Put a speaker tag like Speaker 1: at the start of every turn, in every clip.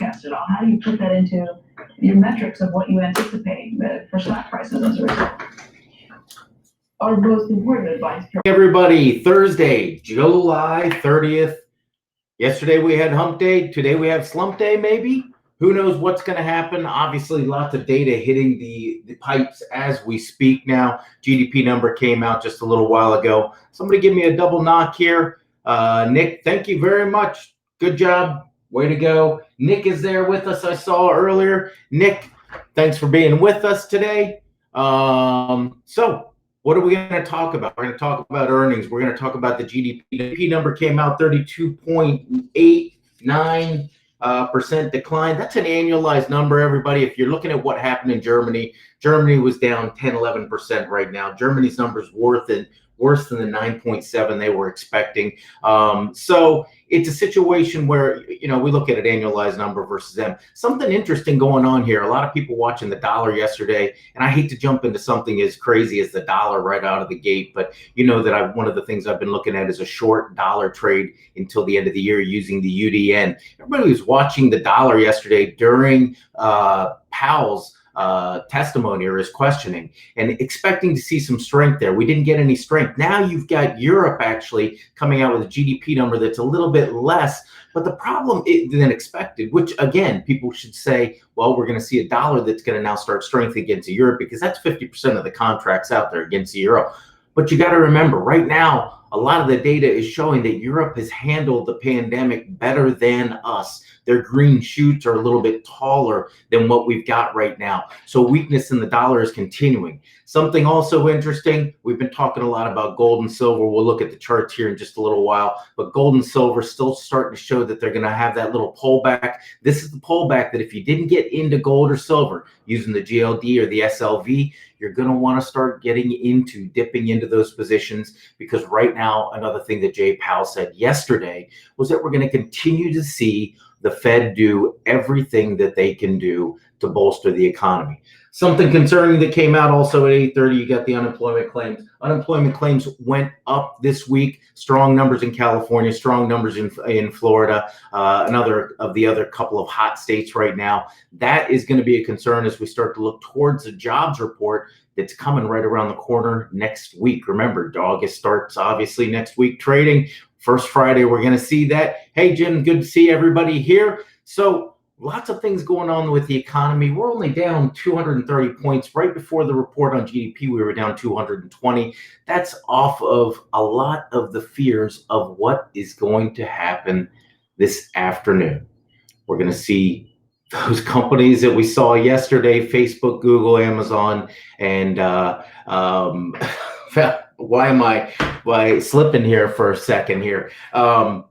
Speaker 1: forecast at all? How do you put that into your metrics of what you anticipate for stock prices as a result? Our most important advice.
Speaker 2: Everybody, Thursday, July 30th. Yesterday we had hump day. Today we have slump day, maybe. Who knows what's going to happen? Obviously, lots of data hitting the pipes as we speak now. GDP number came out just a little while ago. Somebody give me a double knock here. Nick, thank you very much. Good job. Way to go. Nick is there with us, I saw earlier. Nick, thanks for being with us today. So what are we going to talk about? We're going to talk about earnings. We're going to talk about the GDP. The GDP number came out 32.89% decline. That's an annualized number, everybody. If you're looking at what happened in Germany, Germany was down 10, 11% right now. Germany's numbers worse than the 9.7 they were expecting. So it's a situation where, we look at an annualized number versus them. Something interesting going on here. A lot of people watching the dollar yesterday, and I hate to jump into something as crazy as the dollar right out of the gate, but you know that one of the things I've been looking at is a short dollar trade until the end of the year using the UDN. Everybody was watching the dollar yesterday during Powell's testimony or his questioning and expecting to see some strength there. We didn't get any strength. Now you've got Europe actually coming out with a GDP number that's a little bit less, but the problem than expected, which again, people should say, well, we're going to see a dollar that's going to now start strength against Europe because that's 50% of the contracts out there against the euro. But you got to remember right now, a lot of the data is showing that Europe has handled the pandemic better than us. Their green shoots are a little bit taller than what we've got right now. So weakness in the dollar is continuing. Something also interesting, we've been talking a lot about gold and silver. We'll look at the charts here in just a little while, but gold and silver still starting to show that they're going to have that little pullback. This is the pullback that if you didn't get into gold or silver using the GLD or the SLV, you're going to want to start dipping into those positions, because right now, another thing that Jay Powell said yesterday was that we're going to continue to see the Fed do everything that they can do to bolster the economy. Something concerning that came out also at 8:30, you got the unemployment claims. Unemployment claims went up this week. Strong numbers in California, strong numbers in Florida, another of the other couple of hot states right now. That is going to be a concern as we start to look towards the jobs report that's coming right around the corner next week. Remember, August starts obviously next week trading. First Friday, we're going to see that. Hey, Jim, good to see everybody here. So lots of things going on with the economy. We're only down 230 points. Right before the report on GDP, we were down 220. That's off of a lot of the fears of what is going to happen this afternoon. We're going to see those companies that we saw yesterday, Facebook, Google, Amazon, and why am I slipping here for a second here? We're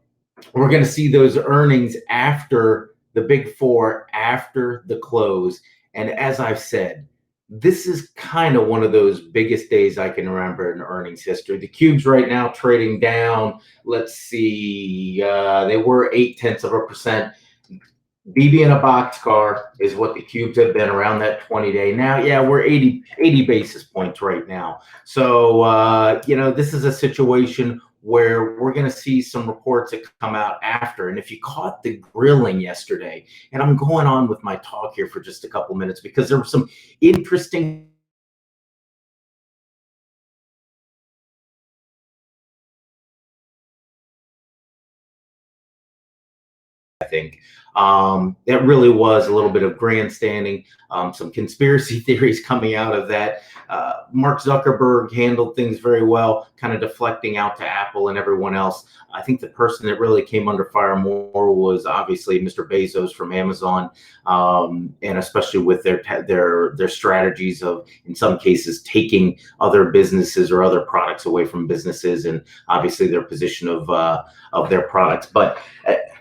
Speaker 2: going to see those earnings after the big four, after the close. And as I've said, this is kind of one of those biggest days I can remember in earnings history. The cubes right now trading down. Let's see, they were 0.8%. BB in a boxcar is what the cubes have been around that 20-day. Now, yeah, we're 80 basis points right now. So, this is a situation where we're going to see some reports that come out after. And if you caught the grilling yesterday, and I'm going on with my talk here for just a couple minutes because there were some interesting I think. That really was a little bit of grandstanding, some conspiracy theories coming out of that. Mark Zuckerberg handled things very well, kind of deflecting out to Apple and everyone else. I think the person that really came under fire more was obviously Mr. Bezos from Amazon, and especially with their strategies of, in some cases, taking other businesses or other products away from businesses, and obviously their position of their products. But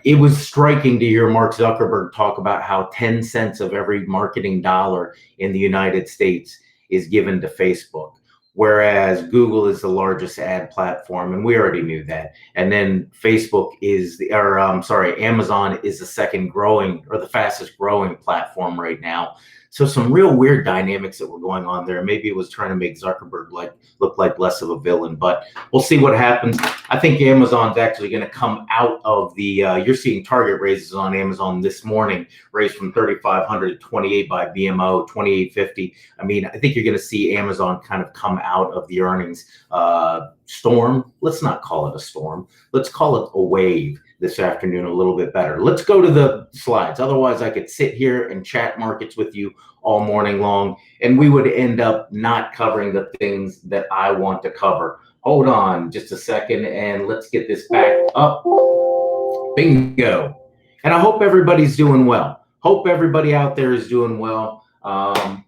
Speaker 2: it was striking to hear Mark Zuckerberg talk about how 10 cents of every marketing dollar in the United States is given to Facebook, whereas Google is the largest ad platform, and we already knew that. And then Facebook is Amazon is the second growing or the fastest growing platform right now. So some real weird dynamics that were going on there. Maybe it was trying to make Zuckerberg look like less of a villain, but we'll see what happens. I think Amazon's actually going to come out of the, you're seeing target raises on Amazon this morning, raised from 3,500 to 28 by BMO, 28.50. I mean, I think you're going to see Amazon kind of come out of the earnings storm. Let's not call it a storm. Let's call it a wave this afternoon a little bit better. Let's go to the slides. Otherwise, I could sit here and chat markets with you all morning long, and we would end up not covering the things that I want to cover. Hold on just a second, and let's get this back up. Bingo. And I hope everybody's doing well. Hope everybody out there is doing well.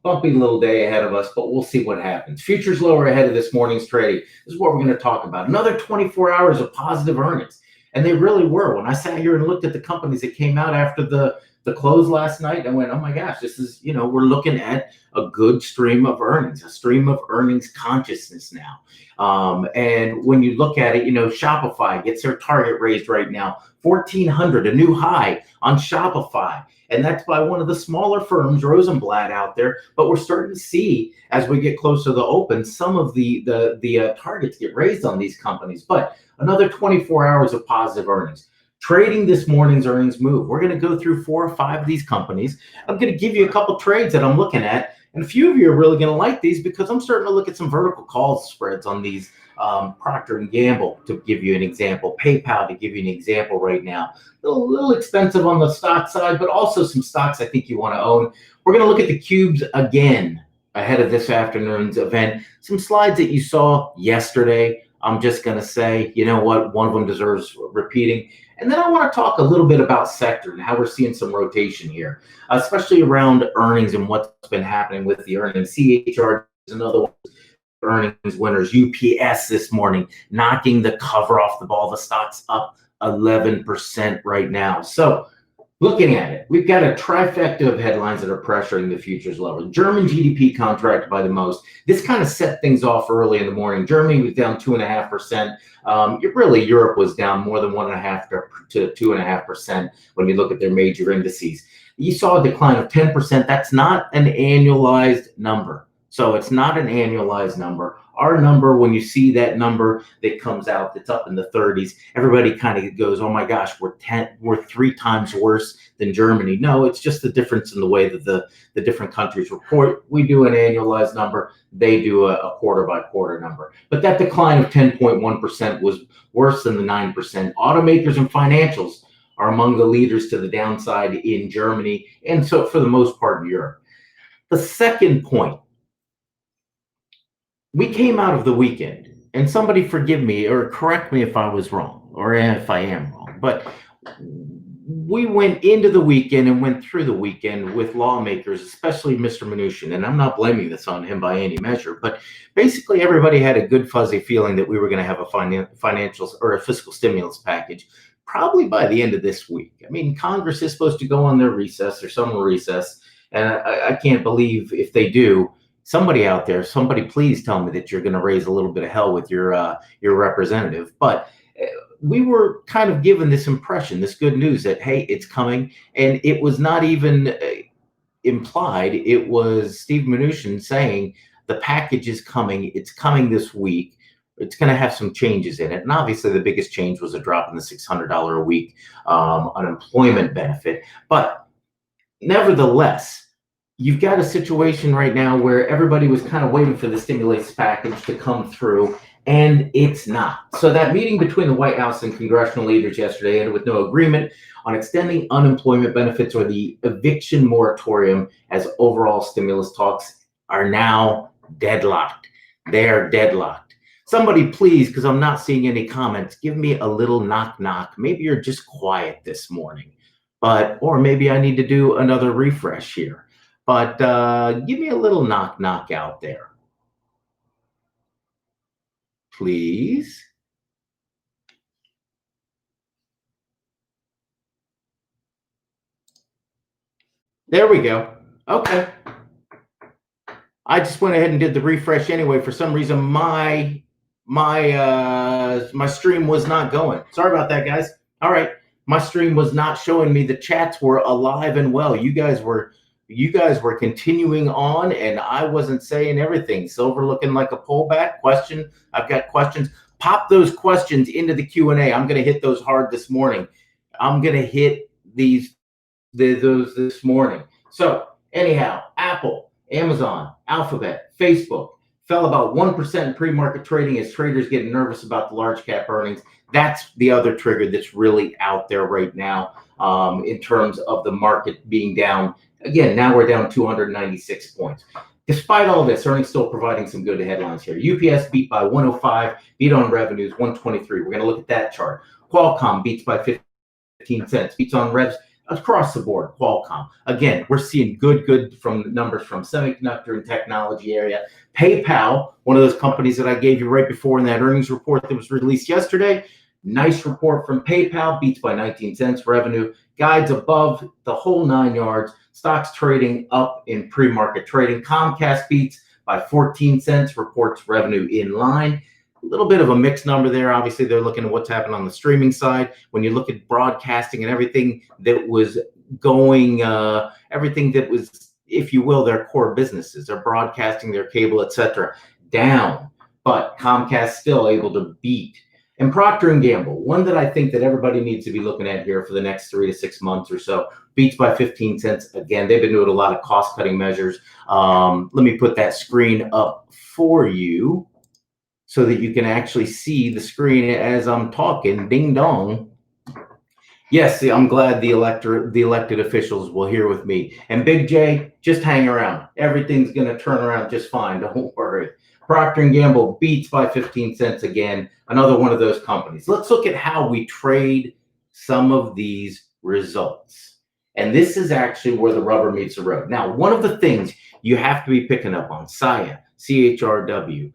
Speaker 2: Bumpy little day ahead of us, but we'll see what happens. Futures lower ahead of this morning's trading. This is what we're going to talk about. Another 24 hours of positive earnings. And they really were. When I sat here and looked at the companies that came out after the close last night, I went, oh my gosh, this is, we're looking at a good stream of earnings, a stream of earnings consciousness now. And when you look at it, Shopify gets their target raised right now, 1,400, a new high on Shopify. And that's by one of the smaller firms, Rosenblatt, out there. But we're starting to see, as we get closer to the open, some of the targets get raised on these companies. But another 24 hours of positive earnings. Trading this morning's earnings move. We're going to go through 4 or 5 of these companies. I'm going to give you a couple trades that I'm looking at. And a few of you are really going to like these because I'm starting to look at some vertical call spreads on these. Procter Gamble, to give you an example. PayPal, to give you an example right now. A little expensive on the stock side, but also some stocks I think you want to own. We're going to look at the cubes again ahead of this afternoon's event. Some slides that you saw yesterday. I'm just going to say, you know what, one of them deserves repeating. And then I want to talk a little bit about sector and how we're seeing some rotation here, especially around earnings and what's been happening with the earnings. CHR is another one. Earnings winners. UPS this morning knocking the cover off the ball. The stock's up 11% right now. So looking at it, we've got a trifecta of headlines that are pressuring the futures lower. German GDP contracted by the most. This kind of set things off early in the morning. Germany was down 2.5%. Really, Europe was down more than 1.5% to 2.5% when you look at their major indices. You saw a decline of 10%. That's not an annualized number. So it's not an annualized number. Our number, when you see that number that comes out that's up in the 30s, everybody kind of goes, oh my gosh, we're 3 times worse than Germany. No, it's just the difference in the way that the different countries report. We do an annualized number. They do a quarter by quarter number. But that decline of 10.1% was worse than the 9%. Automakers and financials are among the leaders to the downside in Germany, and so for the most part in Europe. The second point, we came out of the weekend, and somebody forgive me or correct me if I was wrong or if I am wrong, but we went into the weekend and went through the weekend with lawmakers, especially Mr. Mnuchin, and I'm not blaming this on him by any measure, but basically everybody had a good fuzzy feeling that we were going to have a financial or a fiscal stimulus package probably by the end of this week. I mean, Congress is supposed to go on their recess or summer recess, and I can't believe if they do. Somebody out there, somebody please tell me that you're going to raise a little bit of hell with your representative. But we were kind of given this impression, this good news that, hey, it's coming. And it was not even implied. It was Steve Mnuchin saying the package is coming. It's coming this week. It's going to have some changes in it. And obviously the biggest change was a drop in the $600 a week unemployment benefit. But nevertheless, you've got a situation right now where everybody was kind of waiting for the stimulus package to come through, and it's not. So that meeting between the White House and congressional leaders yesterday ended with no agreement on extending unemployment benefits or the eviction moratorium, as overall stimulus talks are now deadlocked. They are deadlocked. Somebody please, because I'm not seeing any comments, give me a little knock knock. Maybe you're just quiet this morning, or maybe I need to do another refresh here. But give me a little knock knock out there, please. There we go. Okay. I just went ahead and did the refresh anyway. For some reason, my stream was not going. Sorry about that, guys. All right. My stream was not showing me the chats were alive and well. You guys were You guys were continuing on, and I wasn't saying everything. Silver looking like a pullback. Question. I've got questions. Pop those questions into the Q&A. I'm going to hit those hard this morning. I'm going to hit those this morning. So anyhow, Apple, Amazon, Alphabet, Facebook fell about 1% in pre-market trading as traders get nervous about the large cap earnings. That's the other trigger that's really out there right now in terms of the market being down. Again, now we're down 296 points. Despite all this, earnings still providing some good headlines here. UPS beat by 105, beat on revenues 123. We're going to look at that chart. Qualcomm beats by 15 cents, beats on revs across the board. Qualcomm. Again, we're seeing good from numbers from semiconductor and technology area. PayPal, one of those companies that I gave you right before in that earnings report that was released yesterday. Nice report from PayPal, beats by 19 cents, revenue, guides above the whole 9 yards, stocks trading up in pre-market trading. Comcast beats by 14 cents, reports revenue in line. A little bit of a mixed number there. Obviously, they're looking at what's happened on the streaming side. When you look at broadcasting and everything that was going, everything that was, if you will, their core businesses, their broadcasting, their cable, etc., down. But Comcast still able to beat. And Procter Gamble, one that I think that everybody needs to be looking at here for the next 3 to 6 months or so, beats by 15 cents. Again, they've been doing a lot of cost-cutting measures. Let me put that screen up for you so that you can actually see the screen as I'm talking. Ding dong. Yes, I'm glad the elected officials will hear with me. And Big J, just hang around. Everything's going to turn around just fine. Don't worry. Procter & Gamble beats by 15 cents again. Another one of those companies. Let's look at how we trade some of these results. And this is actually where the rubber meets the road. Now, one of the things you have to be picking up on, SIA, CHRW,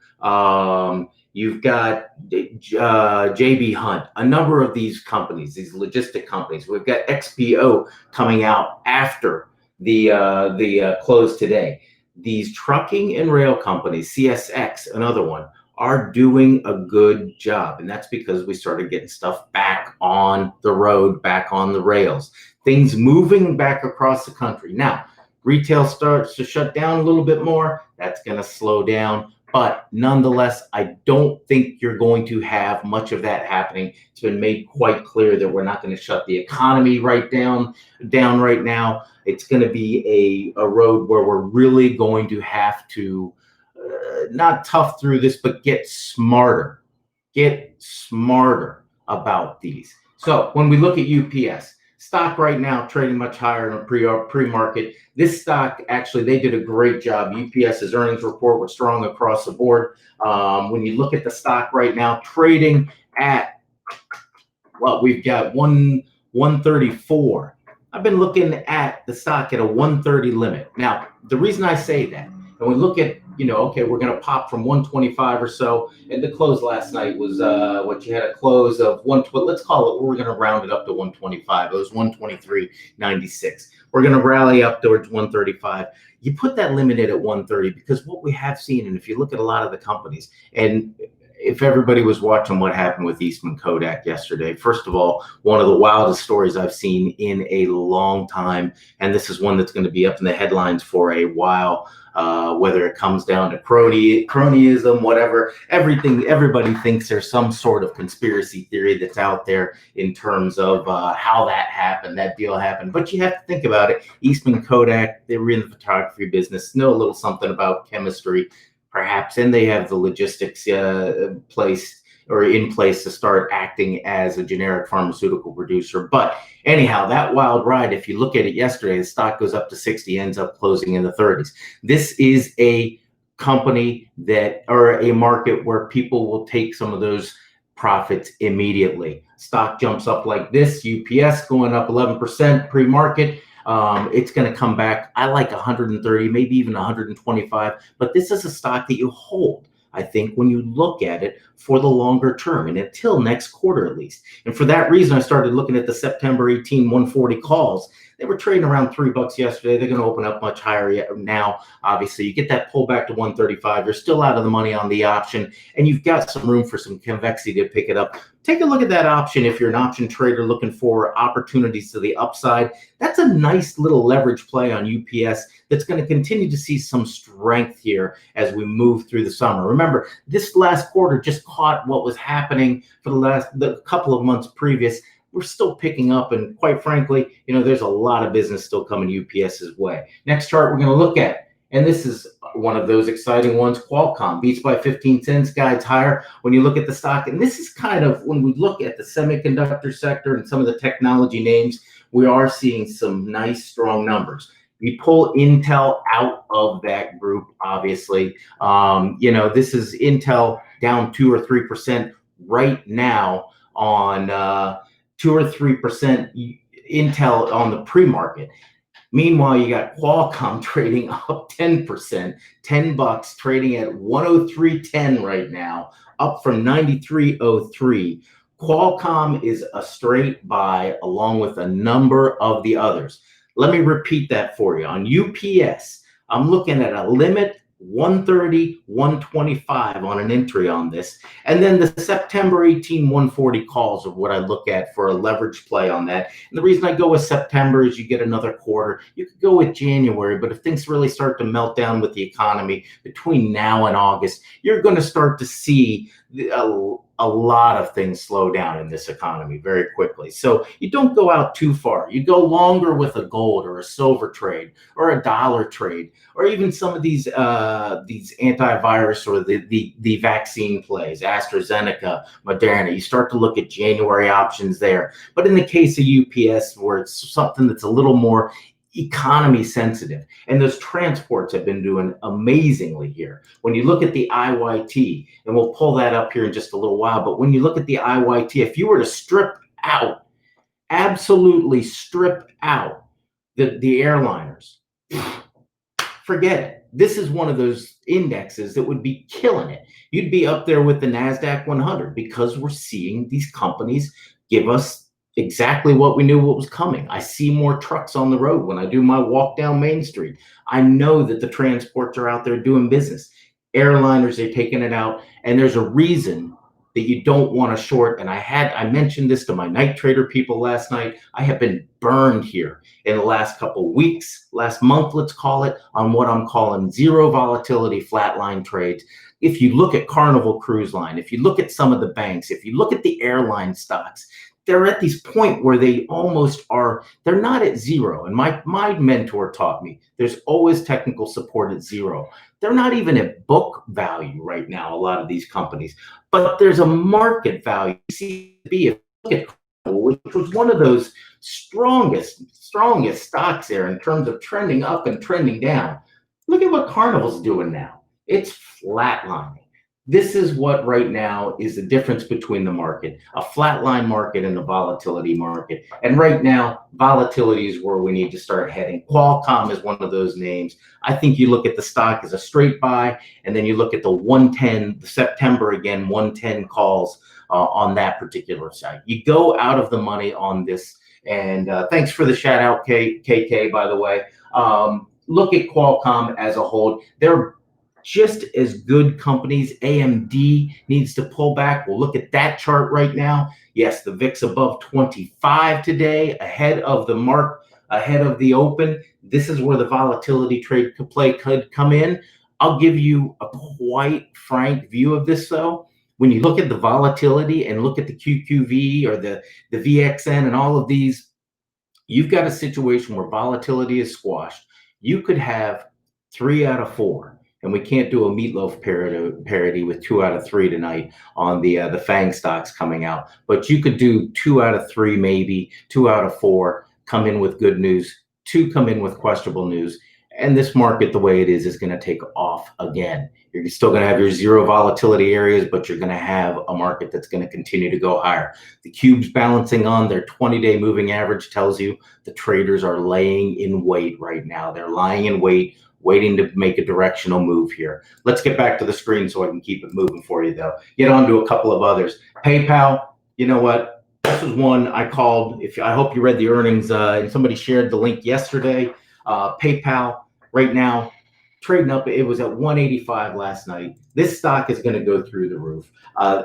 Speaker 2: you've got JB Hunt, a number of these companies, these logistic companies. We've got XPO coming out after the close today. These trucking and rail companies, CSX, another one, are doing a good job. And that's because we started getting stuff back on the road, back on the rails, things moving back across the country. Now, retail starts to shut down a little bit more. That's going to slow down. But nonetheless, I don't think you're going to have much of that happening. It's been made quite clear that we're not going to shut the economy down right now. It's going to be a road where we're really going to have to not tough through this, but get smarter about these. So when we look at UPS, stock right now trading much higher in pre-market. This stock, actually, they did a great job. UPS's earnings report was strong across the board. When you look at the stock right now, trading at, well, we've got 134. I've been looking at the stock at a 130 limit. Now, the reason I say that, and we look at, okay, we're going to pop from 125 or so, and the close last night was what you had a close of let's call it, we're going to round it up to 125. It was 123.96. We're going to rally up towards 135. You put that limit in at 130 because what we have seen, and if you look at a lot of the companies, and if everybody was watching what happened with Eastman Kodak yesterday, first of all, one of the wildest stories I've seen in a long time, and this is one that's going to be up in the headlines for a while. Whether it comes down to cronyism, whatever, everybody thinks there's some sort of conspiracy theory that's out there in terms of how that deal happened. But you have to think about it. Eastman Kodak, they were in the photography business, know a little something about chemistry, perhaps, and they have the logistics in place to start acting as a generic pharmaceutical producer. But anyhow, that wild ride, if you look at it yesterday, the stock goes up to 60, ends up closing in the 30s. This is a company or a market where people will take some of those profits immediately. Stock jumps up like this, UPS going up 11% pre-market. It's going to come back. I like 130, maybe even 125, but this is a stock that you hold, I think, when you look at it for the longer term and until next quarter at least. And for that reason, I started looking at the September 18 140 calls. They were trading around $3 yesterday. They're going to open up much higher now. Obviously, you get that pullback to 135. You're still out of the money on the option, and you've got some room for some convexity to pick it up take a look at that option if you're an option trader looking for opportunities to the upside. That's a nice little leverage play on UPS that's going to continue to see some strength here as we move through the summer. Remember, this last quarter just caught what was happening for the couple of months previous. We're still picking up, and quite frankly, there's a lot of business still coming UPS's way. Next chart we're going to look at, and this is one of those exciting ones. Qualcomm beats by 15 cents, guides higher when you look at the stock. And this is kind of when we look at the semiconductor sector and some of the technology names, we are seeing some nice, strong numbers. We pull Intel out of that group, obviously. This is Intel down 2 or 3% right now on 2 or 3% Intel on the pre-market. Meanwhile, you got Qualcomm trading up 10%, $10, trading at 103.10 right now, up from 93.03. Qualcomm is a straight buy along with a number of the others. Let me repeat that for you. On UPS, I'm looking at a limit 130, 125 on an entry on this. And then the September 18, 140 calls are what I look at for a leverage play on that. And the reason I go with September is you get another quarter. You could go with January, but if things really start to melt down with the economy between now and August, you're going to start to see a lot of things slow down in this economy very quickly. So you don't go out too far. You go longer with a gold or a silver trade or a dollar trade, or even some of these antivirus or the vaccine plays, AstraZeneca, Moderna. You start to look at January options there. But in the case of UPS, where it's something that's a little more economy sensitive, and those transports have been doing amazingly here. When you look at the IYT, and we'll pull that up here in just a little while, but when you look at the IYT, if you were to strip out, absolutely strip out the airliners, forget it. This is one of those indexes that would be killing it. You'd be up there with the NASDAQ 100 because we're seeing these companies give us exactly what we knew what was coming. I see more trucks on the road when I do my walk down Main Street. I know that the transports are out there doing business. Airliners are taking it out, and there's a reason that you don't want to short. And I mentioned this to my night trader people last night. I have been burned here in the last couple of weeks, last month, let's call it, on what I'm calling zero volatility flatline trades. If you look at Carnival Cruise Line, if you look at some of the banks, if you look at the airline stocks, they're at this point where they almost are, they're not at zero. And my mentor taught me there's always technical support at zero. They're not even at book value right now, a lot of these companies, but there's a market value. If you look at Carnival, which was one of those strongest stocks there in terms of trending up and trending down. Look at what Carnival's doing now. It's flatlining. This is what right now is the difference between the market, a flatline market and a volatility market. And right now, volatility is where we need to start heading. Qualcomm is one of those names. I think you look at the stock as a straight buy, and then you look at the 110, the September again, 110 calls on that particular site. You go out of the money on this. And thanks for the shout out, KK, by the way. Look at Qualcomm as a whole. They're just as good companies. AMD needs to pull back. We'll look at that chart right now. Yes, the VIX above 25 today, ahead of the mark, ahead of the open. This is where the volatility trade could come in. I'll give you a quite frank view of this though. When you look at the volatility and look at the QQV or the VXN and all of these, you've got a situation where volatility is squashed. You could have 3 out of 4. And we can't do a meatloaf parody with 2 out of 3 tonight on the FANG stocks coming out. But you could do 2 out of 3, maybe 2 out of 4, come in with good news, 2 come in with questionable news. And this market, the way it is going to take off again. You're still going to have your zero volatility areas, but you're going to have a market that's going to continue to go higher. The cubes balancing on their 20-day moving average tells you the traders are laying in wait right now. They're lying in wait, waiting to make a directional move here. Let's get back to the screen so I can keep it moving for you, though. Get on to a couple of others. PayPal, you know what? This was one I called. I hope you read the earnings, and somebody shared the link yesterday. PayPal right now trading up. It was at 185 last night. This stock is going to go through the roof.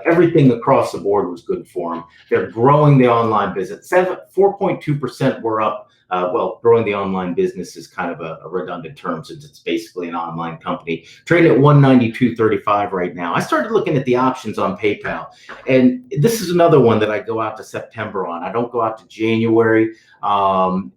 Speaker 2: Everything across the board was good for them. They're growing the online business. 4.2% were up. Well, growing the online business is kind of a redundant term since it's basically an online company. Trading at 192.35 right now. I started looking at the options on PayPal, and this is another one that I go out to September on. I don't go out to January. And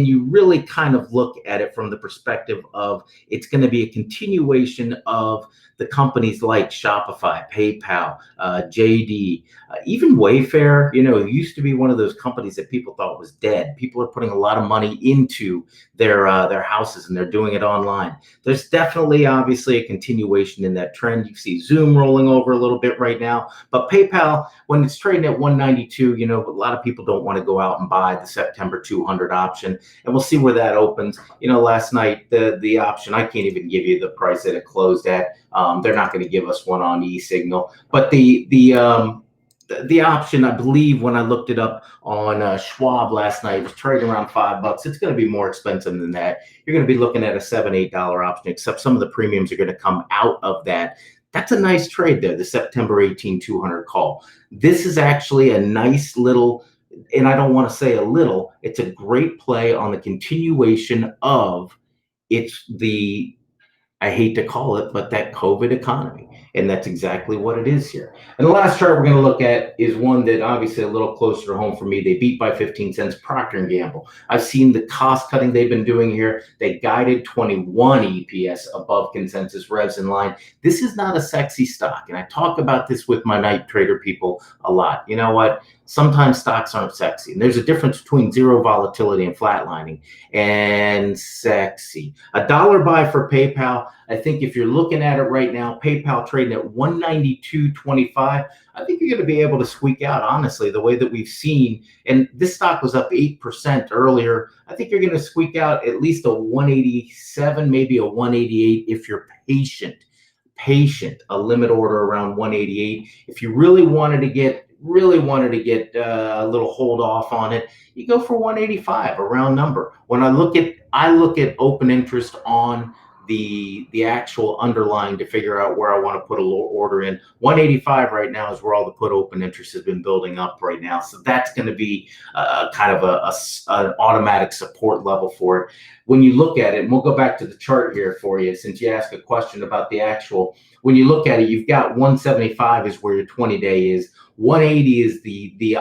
Speaker 2: you really kind of look at it from the perspective of it's going to be a continuation of the companies like Shopify, PayPal, JD, even Wayfair. You know, it used to be one of those companies that people thought was dead. People are putting a lot of money into their houses, and they're doing it online. There's definitely, obviously, a continuation in that trend. You see Zoom rolling over a little bit right now, but PayPal, when it's trading at 192, you know, a lot of people don't want to go out and buy the September 200 option, and we'll see where that opens. You know, last night the option, I can't even give you the price that it closed at. They're not going to give us one on e-signal, but the option, I believe, when I looked it up on Schwab last night, was trading around $5. It's going to be more expensive than that. You're going to be looking at a $7-8 option, except some of the premiums are going to come out of that. That's a nice trade there, the September 18 200 call. This is actually a nice little, and I don't want to say a little, it's a great play on the continuation of I hate to call it, but that COVID economy. And that's exactly what it is here. And the last chart we're going to look at is one that obviously a little closer to home for me. They beat by 15 cents, Procter Gamble. I've seen the cost cutting they've been doing here. They guided 21 EPS above consensus revs in line. This is not a sexy stock. And I talk about this with my night trader people a lot. You know what? Sometimes stocks aren't sexy. And there's a difference between zero volatility and flatlining and sexy. A dollar buy for PayPal. I think if you're looking at it right now, PayPal trading at 192.25, I think you're going to be able to squeak out, honestly, the way that we've seen. And this stock was up 8% earlier. I think you're going to squeak out at least a 187, maybe a 188 if you're patient. A limit order around 188. If you really wanted to get a little hold off on it, you go for 185, a round number. When I look at open interest on the actual underlying to figure out where I want to put a little order in. 185 right now is where all the put open interest has been building up right now. So that's going to be kind of an automatic support level for it. When you look at it, and we'll go back to the chart here for you, since you asked a question about the actual, when you look at it, you've got 175 is where your 20-day is. 180 is the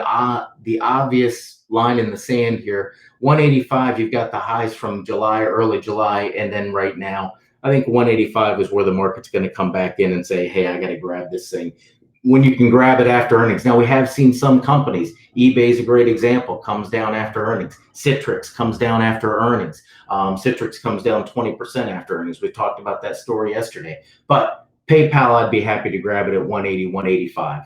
Speaker 2: obvious line in the sand here. 185, you've got the highs from July, early July, and then right now, I think 185 is where the market's going to come back in and say, hey, I got to grab this thing. When you can grab it after earnings. Now, we have seen some companies, eBay is a great example, comes down after earnings. Citrix comes down after earnings. Citrix comes down 20% after earnings. We talked about that story yesterday. But PayPal, I'd be happy to grab it at 180, 185.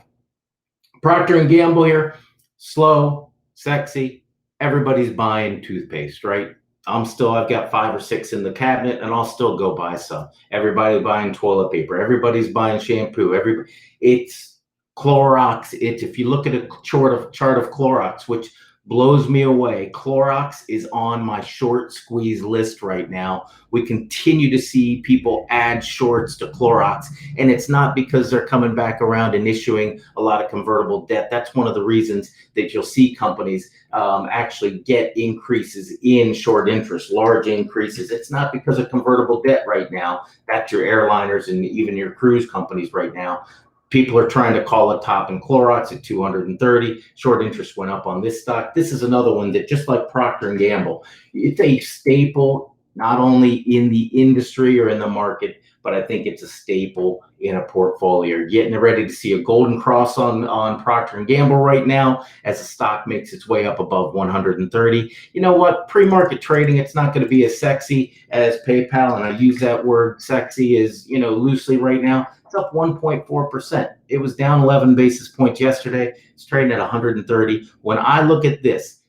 Speaker 2: Procter Gamble here, slow, sexy. Everybody's buying toothpaste, right? I've got 5 or 6 in the cabinet, and I'll still go buy some. Everybody's buying toilet paper. Everybody's buying shampoo. It's Clorox. If you look at a chart of Clorox, which blows me away, Clorox is on my short squeeze list right now. We continue to see people add shorts to Clorox, and it's not because they're coming back around and issuing a lot of convertible debt. That's one of the reasons that you'll see companies actually get increases in short interest, large increases. It's not because of convertible debt right now. That's your airliners and even your cruise companies right now. People are trying to call a top in Clorox at 230. Short interest went up on this stock. This is another one that, just like Procter & Gamble, it's a staple not only in the industry or in the market, but I think it's a staple in a portfolio. You're getting ready to see a golden cross on Procter & Gamble right now as the stock makes its way up above 130. You know what? Pre-market trading, it's not going to be as sexy as PayPal, and I use that word sexy as, loosely right now. It's up 1.4%. It was down 11 basis points yesterday. It's trading at 130. When I look at this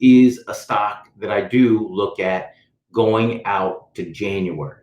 Speaker 2: is a stock that I do look at going out to January.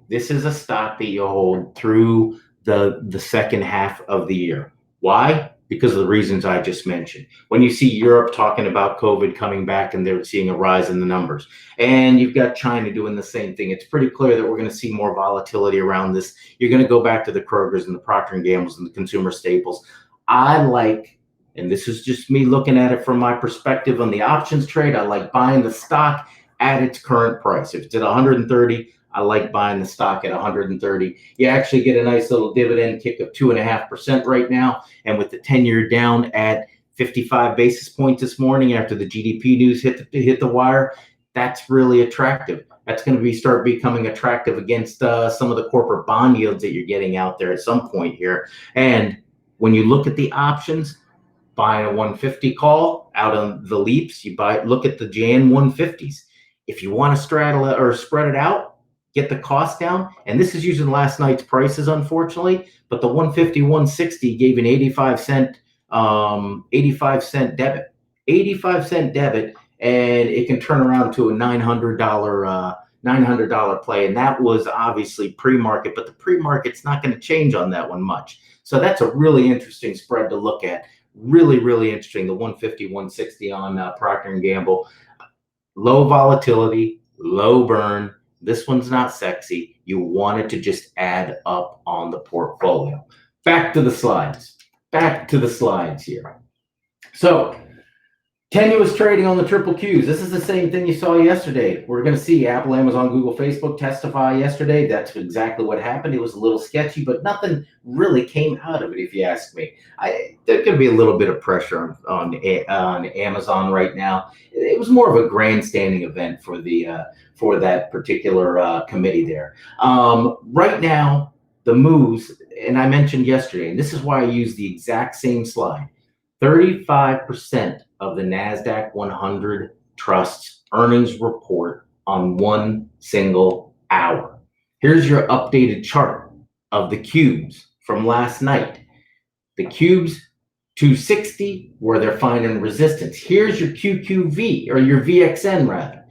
Speaker 2: This is a stock that you hold through the second half of the year. Why? because of the reasons I just mentioned. When you see Europe talking about COVID coming back and they're seeing a rise in the numbers, and you've got China doing the same thing, it's pretty clear that we're going to see more volatility around this. You're going to go back to the Krogers and the Procter Gambles and the consumer staples. I like, and this is just me looking at it from my perspective on the options trade, I like buying the stock at its current price. If it's at 130, I like buying the stock at 130. You actually get a nice little dividend kick of 2.5% right now. And with the 10-year down at 55 basis points this morning after the GDP news hit the wire, that's really attractive. That's going to start becoming attractive against some of the corporate bond yields that you're getting out there at some point here. And when you look at the options, buying a 150 call out on the leaps, look at the Jan 150s. If you want to straddle it or spread it out, get the cost down, and this is using last night's prices, unfortunately, but the 150, 160 gave an 85 cent debit, 85 cent debit, and it can turn around to a $900 play, and that was obviously pre-market, but the pre-market's not going to change on that one much. So that's a really interesting spread to look at. Really, really interesting. The 150, 160 on Procter Gamble. Low volatility, low burn. This one's not sexy. You want it to just add up on the portfolio. Back to the slides. Back to the slides here. So, tenuous trading on the triple Qs. This is the same thing you saw yesterday. We're going to see Apple, Amazon, Google, Facebook testify yesterday. That's exactly what happened. It was a little sketchy, but nothing really came out of it, if you ask me. There could be a little bit of pressure on Amazon right now. It was more of a grandstanding event for that particular committee there. Right now, the moves, and I mentioned yesterday, and this is why I use the exact same slide. 35% of the NASDAQ 100 trusts earnings report on one single hour. Here's your updated chart of the cubes from last night. The cubes 260 where they're finding resistance. Here's your QQV, or your VXN rather.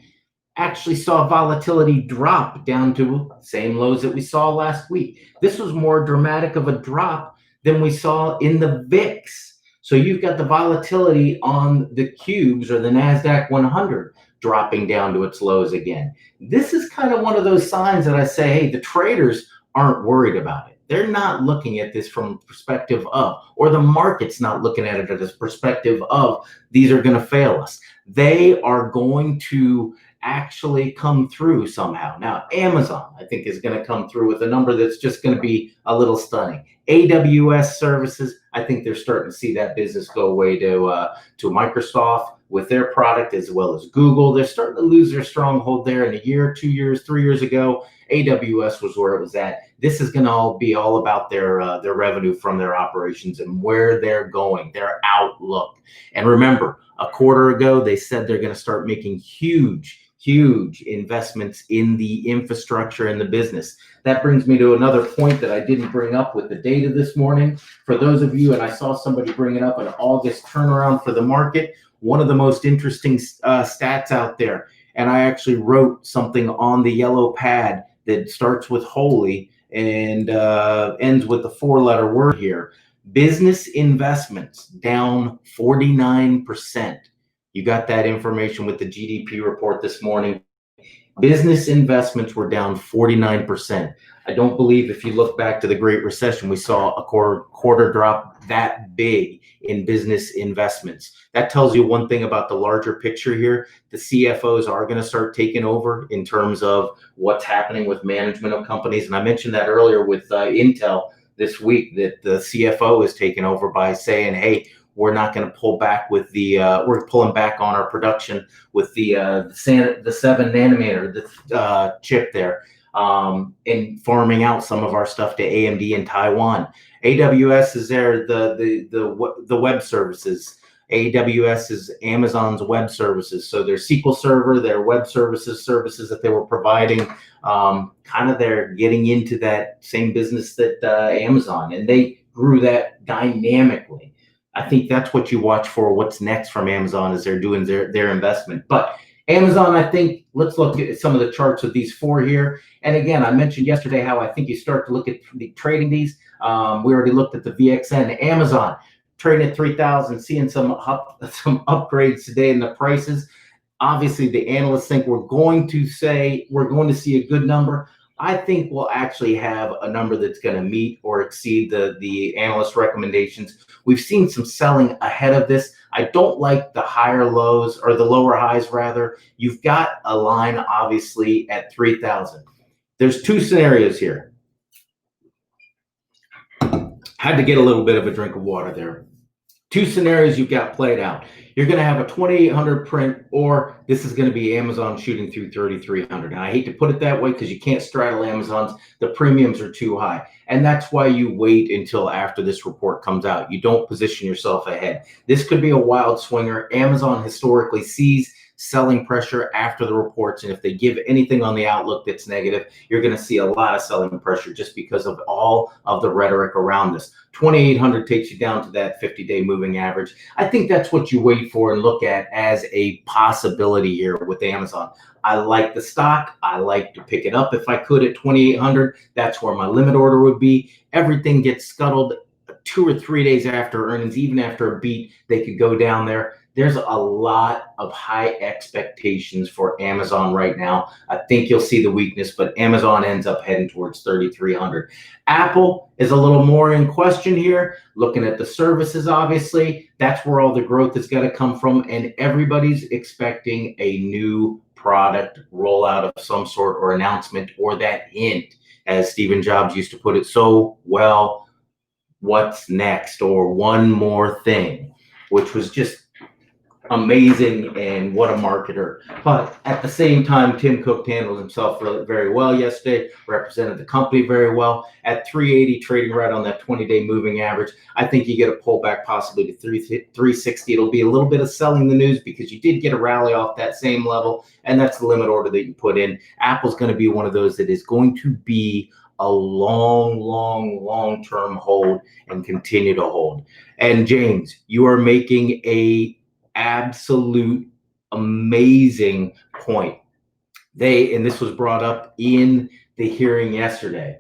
Speaker 2: Actually saw volatility drop down to same lows that we saw last week. This was more dramatic of a drop than we saw in the VIX. So you've got the volatility on the cubes or the NASDAQ 100 dropping down to its lows again. This is kind of one of those signs that I say, hey, the traders aren't worried about it. They're not looking at this from a perspective of, or the market's not looking at it as a perspective of, these are going to fail us. They are going to actually come through somehow. Now, Amazon, I think, is going to come through with a number that's just going to be a little stunning. AWS services, I think they're starting to see that business go away to Microsoft with their product, as well as Google. They're starting to lose their stronghold there. In a year, 2 years, 3 years ago, AWS was where it was at. This is going to be all about their revenue from their operations and where they're going, their outlook. And remember, a quarter ago, they said they're going to start making huge investments in the infrastructure and the business. That brings me to another point that I didn't bring up with the data this morning. For those of you, and I saw somebody bring it up, an August turnaround for the market, one of the most interesting stats out there. And I actually wrote something on the yellow pad that starts with holy and ends with the four-letter word here. Business investments down 49%. You got that information with the GDP report this morning. Business investments were down 49%. I don't believe, if you look back to the Great Recession, we saw a quarter drop that big in business investments. That tells you one thing about the larger picture here. The CFOs are going to start taking over in terms of what's happening with management of companies. And I mentioned that earlier with Intel this week, that the CFO is taking over by saying, hey, we're not going to pull back with we're pulling back on our production with the 7 nanometer chip there, and farming out some of our stuff to AMD in Taiwan. AWS is there, the web services. AWS is Amazon's web services. So their SQL Server, their web services that they were providing, kind of they're getting into that same business that Amazon, and they grew that dynamically. I think that's what you watch for. What's next from Amazon as they're doing their investment. But Amazon, I think, let's look at some of the charts of these four here. And again, I mentioned yesterday how I think you start to look at trading these. We already looked at the VXN. Amazon trading at 3,000, seeing some upgrades today in the prices. Obviously, the analysts think we're going to see a good number. I think we'll actually have a number that's going to meet or exceed the analyst recommendations. We've seen some selling ahead of this. I don't like the higher lows, or the lower highs rather. You've got a line obviously at 3,000. There's two scenarios here. Had to get a little bit of a drink of water there. Two scenarios you've got played out. You're going to have a 2,800 print, or this is going to be Amazon shooting through 3,300. And I hate to put it that way because you can't straddle Amazon's. The premiums are too high. And that's why you wait until after this report comes out. You don't position yourself ahead. This could be a wild swinger. Amazon historically sees selling pressure after the reports, and if they give anything on the outlook that's negative, you're going to see a lot of selling pressure just because of all of the rhetoric around this. 2,800 takes you down to that 50-day moving average. I think that's what you wait for and look at as a possibility here with Amazon. I like the stock. I like to pick it up if I could at 2,800. That's where my limit order would be. Everything gets scuttled 2 or 3 days after earnings. Even after a beat, they could go down there. There's a lot of high expectations for Amazon right now. I think you'll see the weakness, but Amazon ends up heading towards 3,300. Apple is a little more in question here. Looking at the services, obviously, that's where all the growth is going to come from, and everybody's expecting a new product rollout of some sort, or announcement, or that hint, as Stephen Jobs used to put it so well, what's next, or one more thing, which was just amazing, and what a marketer. But at the same time, Tim Cook handled himself very well yesterday, represented the company very well. At 380, trading right on that 20-day moving average, I think you get a pullback possibly to 360. It'll be a little bit of selling the news because you did get a rally off that same level, and that's the limit order that you put in. Apple's going to be one of those that is going to be a long-term hold and continue to hold. And James, you are making a absolute amazing point. And this was brought up in the hearing yesterday.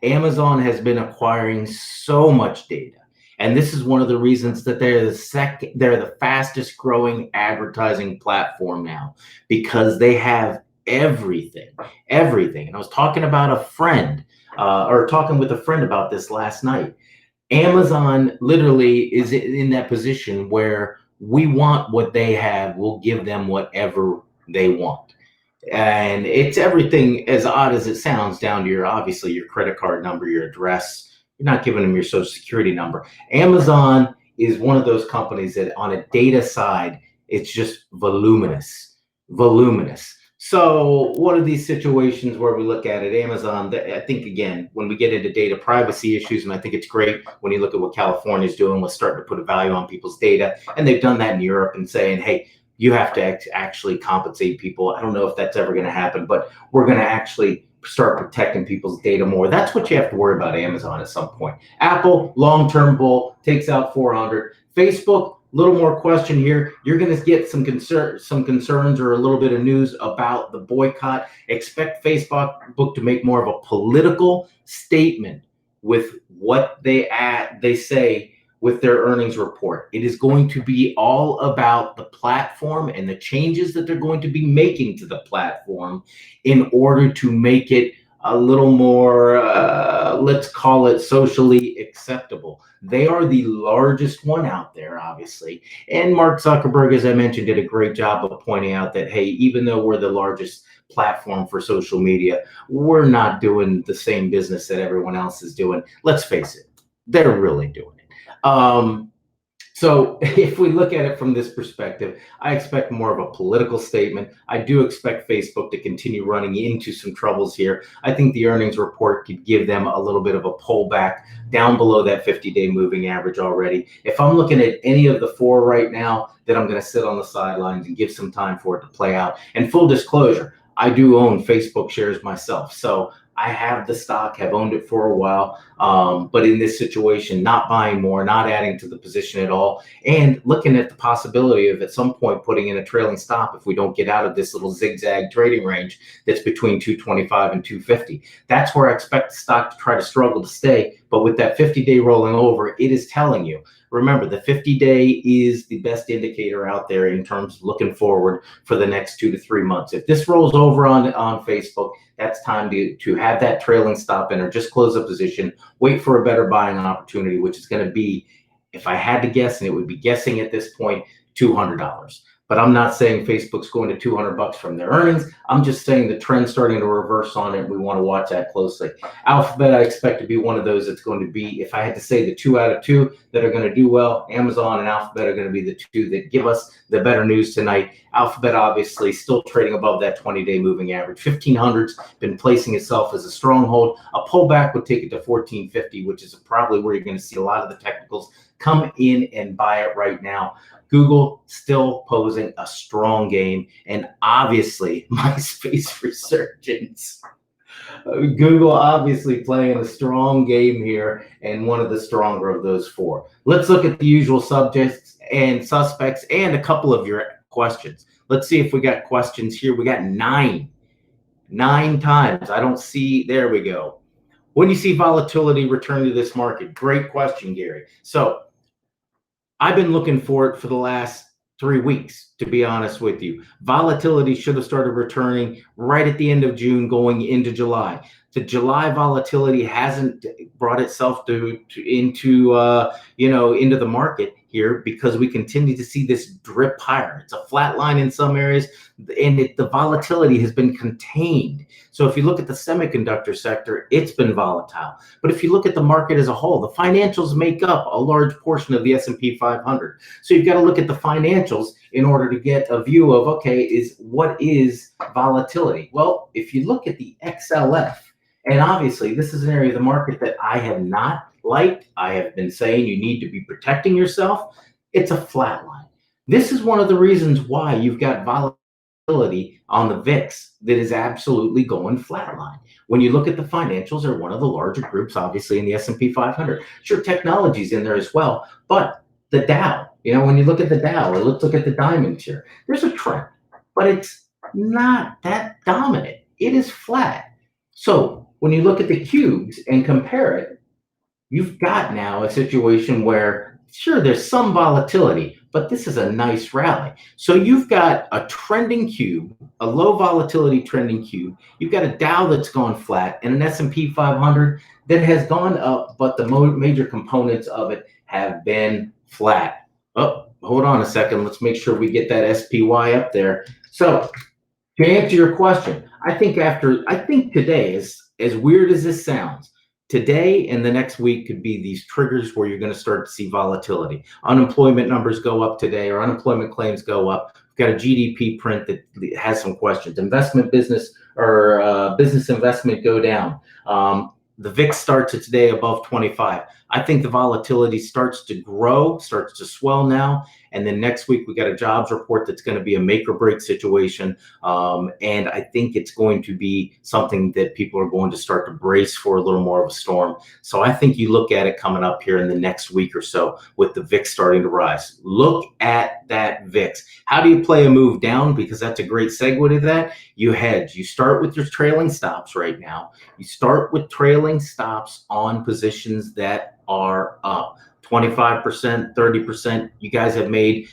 Speaker 2: Amazon has been acquiring so much data. And this is one of the reasons that they're the fastest growing advertising platform now, because they have everything. And I was talking with a friend about this last night. Amazon literally is in that position where we want what they have, we'll give them whatever they want. And it's everything, as odd as it sounds, down to obviously your credit card number, your address. You're not giving them your social security number. Amazon is one of those companies that on a data side, it's just voluminous. So one of these situations where we look at it, Amazon, I think, again, when we get into data privacy issues, and I think it's great when you look at what California is doing with starting to put a value on people's data, and they've done that in Europe and saying, hey, you have to actually compensate people. I don't know if that's ever going to happen, but we're going to actually start protecting people's data more. That's what you have to worry about Amazon at some point. Apple, long-term bull, takes out 400. Facebook, little more question here. You're going to get some concerns or a little bit of news about the boycott. Expect Facebook to make more of a political statement with what they say with their earnings report. It is going to be all about the platform and the changes that they're going to be making to the platform in order to make it a little more, let's call it socially acceptable. They are the largest one out there, obviously. And Mark Zuckerberg, as I mentioned, did a great job of pointing out that, hey, even though we're the largest platform for social media, we're not doing the same business that everyone else is doing. Let's face it, they're really doing it. So if we look at it from this perspective, I expect more of a political statement. I do expect Facebook to continue running into some troubles here. I think the earnings report could give them a little bit of a pullback down below that 50-day moving average already. If I'm looking at any of the four right now, then I'm going to sit on the sidelines and give some time for it to play out. And full disclosure, I do own Facebook shares myself. So I have the stock, have owned it for a while, but in this situation, not buying more, not adding to the position at all, and looking at the possibility of at some point putting in a trailing stop if we don't get out of this little zigzag trading range that's between 225 and 250. That's where I expect the stock to try to struggle to stay. But with that 50-day rolling over, it is telling you. Remember, the 50-day is the best indicator out there in terms of looking forward for the next 2 to 3 months. If this rolls over on Facebook, that's time to have that trailing stop in or just close a position, wait for a better buying opportunity, which is going to be, if I had to guess, and it would be guessing at this point, $200. But I'm not saying Facebook's going to $200 from their earnings. I'm just saying the trend's starting to reverse on it. We want to watch that closely. Alphabet, I expect to be one of those that's going to be, if I had to say the 2 out of 2 that are going to do well, Amazon and Alphabet are going to be the 2 that give us the better news tonight. Alphabet obviously still trading above that 20-day moving average. 1500's been placing itself as a stronghold. A pullback would take it to 1450, which is probably where you're going to see a lot of the technicals come in and buy it right now. Google still posing a strong game, and obviously MySpace resurgence. Google obviously playing a strong game here and one of the stronger of those 4. Let's look at the usual subjects and suspects and a couple of your questions. Let's see if we got questions here. We got 9 times. I don't see, there we go. When do you see volatility return to this market? Great question, Gary. So I've been looking for it for the last 3 weeks, to be honest with you. Volatility should have started returning right at the end of June, going into July. The July volatility hasn't brought itself into the market here because we continue to see this drip higher. It's a flat line in some areas, and the volatility has been contained. So if you look at the semiconductor sector, it's been volatile. But if you look at the market as a whole, the financials make up a large portion of the S&P 500. So you've got to look at the financials in order to get a view of, okay, what is volatility? Well, if you look at the XLF, and obviously this is an area of the market that I have not liked. I have been saying you need to be protecting yourself. It's a flat line. This is one of the reasons why you've got volatility on the VIX that is absolutely going flatline. When you look at the financials, they're one of the larger groups, obviously, in the S&P 500. Sure, technology's in there as well, but the Dow, when you look at the Dow, or let's look at the diamonds here, there's a trend, but it's not that dominant. It is flat. So when you look at the cubes and compare it, you've got now a situation where, sure, there's some volatility, but this is a nice rally. So you've got a trending cube, a low volatility trending cube. You've got a Dow that's gone flat and an S&P 500 that has gone up, but the major components of it have been flat. Oh, hold on a second. Let's make sure we get that SPY up there. So to answer your question, I think today, as weird as this sounds, today and the next week could be these triggers where you're going to start to see volatility. Unemployment numbers go up today, or unemployment claims go up. We've got a GDP print that has some questions. Business investment go down. The VIX starts at today above 25. I think the volatility starts to grow, starts to swell now. And then next week, we got a jobs report that's going to be a make or break situation. And I think it's going to be something that people are going to start to brace for a little more of a storm. So I think you look at it coming up here in the next week or so with the VIX starting to rise. Look at that VIX. How do you play a move down? Because that's a great segue to that. You hedge. You start with your trailing stops right now. You start with trailing stops on positions that are up 25%, 30%. You guys have made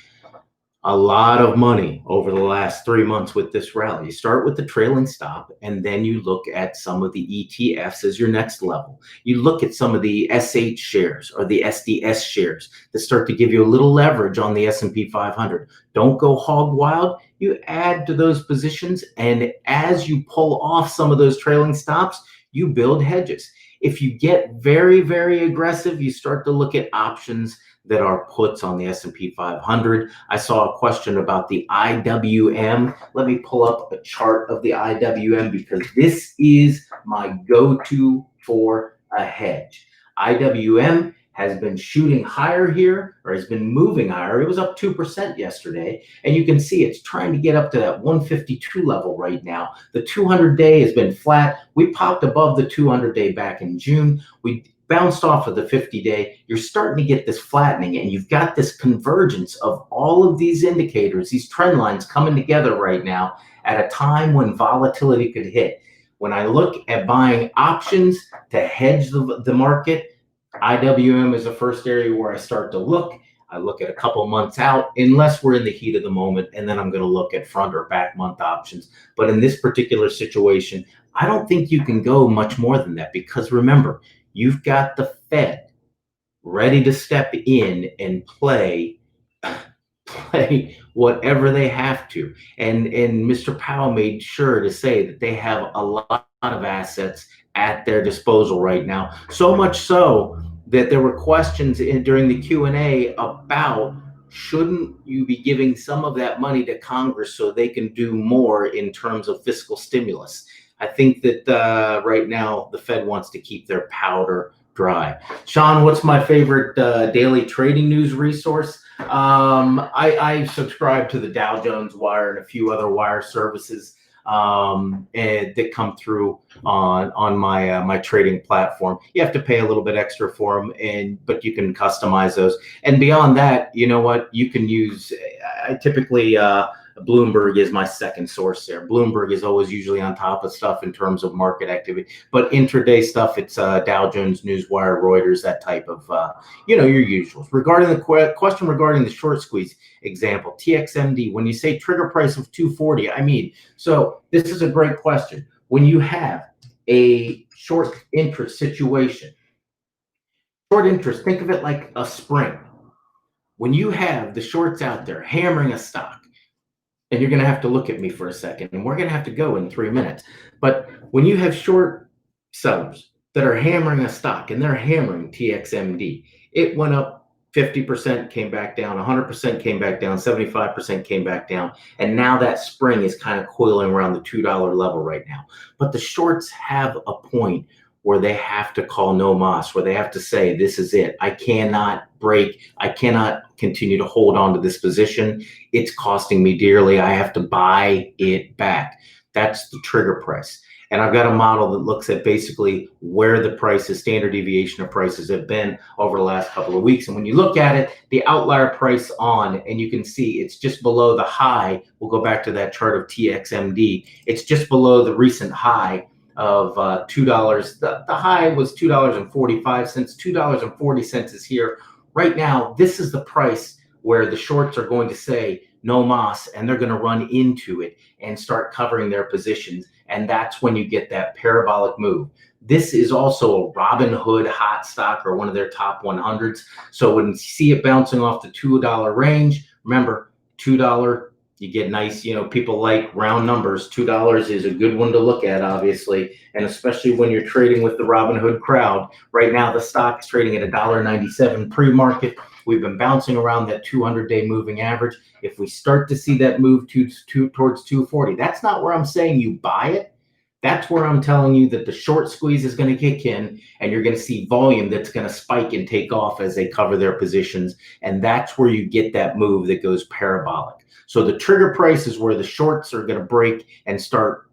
Speaker 2: a lot of money over the last 3 months with this rally. You start with the trailing stop, and then you look at some of the ETFs as your next level. You look at some of the SH shares or the SDS shares that start to give you a little leverage on the S&P 500. Don't go hog wild. You add to those positions, and as you pull off some of those trailing stops, you build hedges. If you get very, very aggressive, you start to look at options that are puts on the S&P 500. I saw a question about the IWM. Let me pull up a chart of the IWM because this is my go-to for a hedge. IWM has been shooting higher here, or has been moving higher. It was up 2% yesterday, and you can see it's trying to get up to that 152 level right now. The 200-day has been flat. We popped above the 200-day back in June. We bounced off of the 50-day. You're starting to get this flattening, and you've got this convergence of all of these indicators, these trend lines coming together right now at a time when volatility could hit. When I look at buying options to hedge the market, IWM is the first area where I start to look. I look at a couple months out, unless we're in the heat of the moment, and then I'm going to look at front or back month options. But in this particular situation, I don't think you can go much more than that, because remember, you've got the Fed ready to step in and play whatever they have to. And Mr. Powell made sure to say that they have a lot of assets at their disposal right now. So much so that there were questions during the Q&A about, shouldn't you be giving some of that money to Congress so they can do more in terms of fiscal stimulus? I think that right now the Fed wants to keep their powder dry. Sean, what's my favorite daily trading news resource? I subscribe to the Dow Jones Wire and a few other wire services that come through on my trading platform. You have to pay a little bit extra for them, but you can customize those. And beyond that, you know what? You can use. I typically Bloomberg is my second source there. Bloomberg is always usually on top of stuff in terms of market activity, but intraday stuff, it's Dow Jones, Newswire, Reuters, that type of, your usuals. Regarding the question regarding the short squeeze example, TXMD, when you say trigger price of 240, so this is a great question. When you have a short interest situation, short interest, think of it like a spring. When you have the shorts out there hammering a stock, and you're going to have to look at me for a second, and we're going to have to go in 3 minutes. But when you have short sellers that are hammering a stock, and they're hammering TXMD, it went up 50%, came back down, 100% came back down, 75% came back down. And now that spring is kind of coiling around the $2 level right now. But the shorts have a point where they have to call no mas, where they have to say, this is it. I cannot break. I cannot continue to hold on to this position. It's costing me dearly. I have to buy it back. That's the trigger price. And I've got a model that looks at basically where the prices, standard deviation of prices, have been over the last couple of weeks. And when you look at it, the outlier price on, and you can see it's just below the high. We'll go back to that chart of TXMD. It's just below the recent high of $2. The high was $2.45. $2.40 is here. Right now, this is the price where the shorts are going to say no mas, and they're going to run into it and start covering their positions. And that's when you get that parabolic move. This is also a Robinhood hot stock, or one of their top 100s. So when you see it bouncing off the $2 range, remember, $2, you get nice, people like round numbers. $2 is a good one to look at, obviously, and especially when you're trading with the Robinhood crowd. Right now, the stock is trading at $1.97 pre-market. We've been bouncing around that 200-day moving average. If we start to see that move towards 240, that's not where I'm saying you buy it. That's where I'm telling you that the short squeeze is going to kick in, and you're going to see volume that's going to spike and take off as they cover their positions. And that's where you get that move that goes parabolic. So the trigger price is where the shorts are going to break and start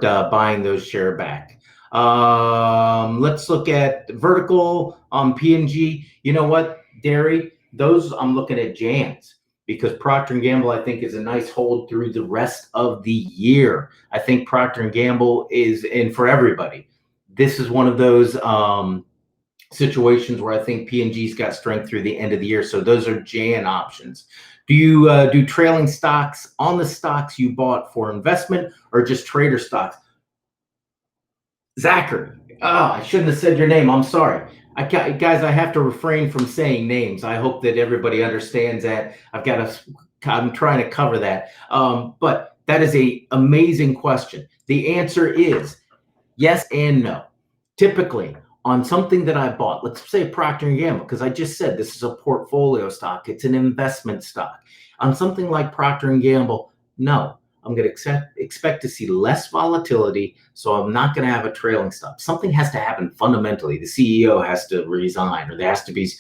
Speaker 2: buying those share back. Let's look at vertical on P&G. You know what, dairy, those I'm looking at Jans, because Procter Gamble, I think, is a nice hold through the rest of the year. I think Procter Gamble is in for everybody. This is one of those situations where I think P&G's got strength through the end of the year. So those are Jan options. Do you do trailing stocks on the stocks you bought for investment, or just trader stocks? Zachary, I shouldn't have said your name. I'm sorry. Guys, I have to refrain from saying names. I hope that everybody understands that. I'm trying to cover that. But that is an amazing question. The answer is yes and no. Typically, on something that I bought, let's say Procter & Gamble, because I just said this is a portfolio stock. It's an investment stock. On something like Procter & Gamble, no. I'm going to expect to see less volatility, so I'm not going to have a trailing stop. Something has to happen fundamentally. The CEO has to resign, or there has to be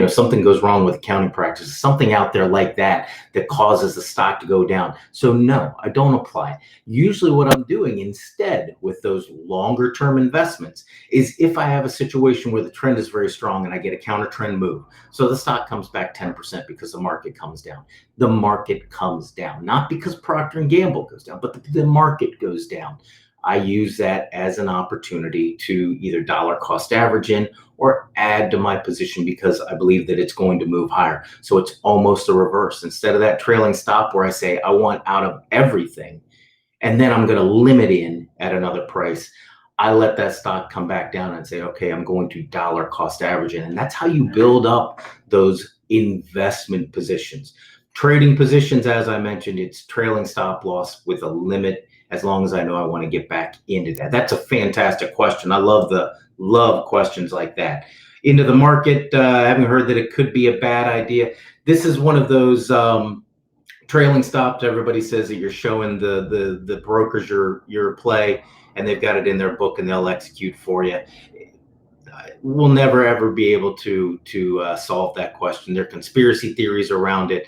Speaker 2: something goes wrong with accounting practices, something out there like that causes the stock to go down. So no, I don't apply. Usually what I'm doing instead with those longer term investments is if I have a situation where the trend is very strong and I get a counter trend move, so the stock comes back 10% because the market comes down. The market comes down, not because Procter Gamble goes down, but the market goes down. I use that as an opportunity to either dollar cost average in or add to my position because I believe that it's going to move higher. So it's almost a reverse. Instead of that trailing stop where I say I want out of everything and then I'm going to limit in at another price, I let that stock come back down and say, okay, I'm going to dollar cost average in. And that's how you build up those investment positions. Trading positions, as I mentioned, it's trailing stop loss with a limit as long as I know I want to get back into that. That's a fantastic question. I love questions like that. Into the market, having heard that it could be a bad idea. This is one of those trailing stops. Everybody says that you're showing the brokers your play, and they've got it in their book and they'll execute for you. We'll never ever be able to solve that question. There are conspiracy theories around it.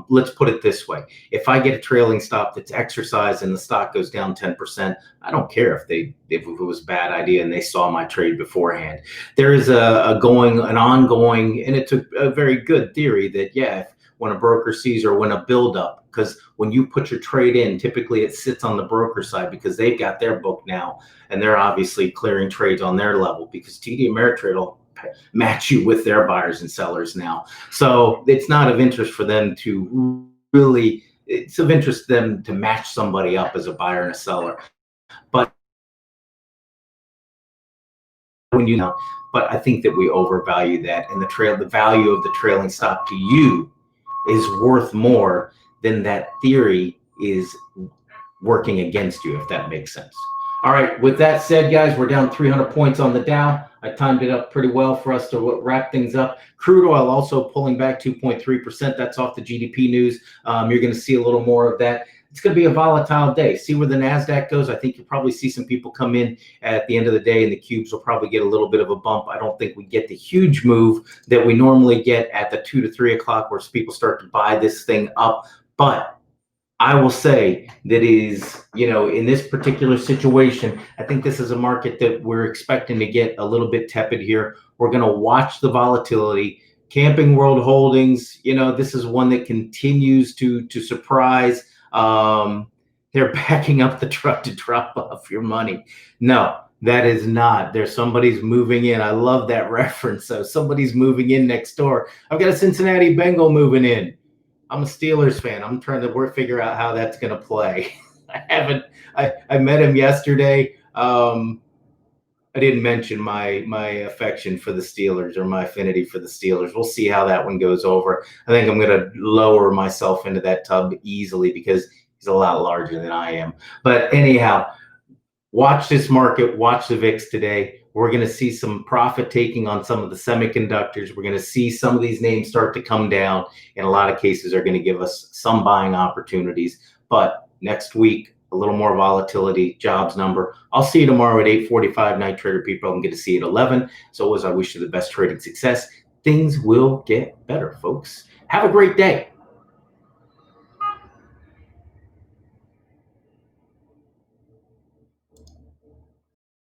Speaker 2: Let's put it this way: if I get a trailing stop that's exercised and the stock goes down 10%, I don't care if it was a bad idea and they saw my trade beforehand. There is an ongoing, and it's a very good theory that when a broker sees or when a buildup, because when you put your trade in, typically it sits on the broker side because they've got their book now and they're obviously clearing trades on their level because TD Ameritrade will match you with their buyers and sellers now. So it's not of interest for them to it's of interest to them to match somebody up as a buyer and a seller. But but I think that we overvalue that, and the value of the trailing stop to you is worth more than that theory is working against you, if that makes sense. All right, with that said, guys, we're down 300 points on the Dow. I timed it up pretty well for us to wrap things up. Crude oil also pulling back 2.3%. That's off the GDP news. You're going to see a little more of that. It's going to be a volatile day. See where the NASDAQ goes. I think you'll probably see some people come in at the end of the day, and the cubes will probably get a little bit of a bump. I don't think we get the huge move that we normally get at the 2 to 3 o'clock where people start to buy this thing up. But I will say that is, in this particular situation, I think this is a market that we're expecting to get a little bit tepid here. We're going to watch the volatility. Camping World Holdings, this is one that continues to surprise. They're backing up the truck to drop off your money. No, that is not. Somebody's moving in. I love that reference. So somebody's moving in next door. I've got a Cincinnati Bengal moving in. I'm a Steelers fan. I'm trying to figure out how that's going to play. I met him yesterday. I didn't mention my affection for the Steelers or my affinity for the Steelers. We'll see how that one goes over. I think I'm going to lower myself into that tub easily because he's a lot larger than I am. But anyhow, watch this market, watch the VIX today. We're going to see some profit taking on some of the semiconductors. We're going to see some of these names start to come down. In a lot of cases, are going to give us some buying opportunities. But next week, a little more volatility, jobs number. I'll see you tomorrow at 8:45. Night Trader people, I'm going to see you at 11. So as I wish you the best trading success, things will get better, folks. Have a great day.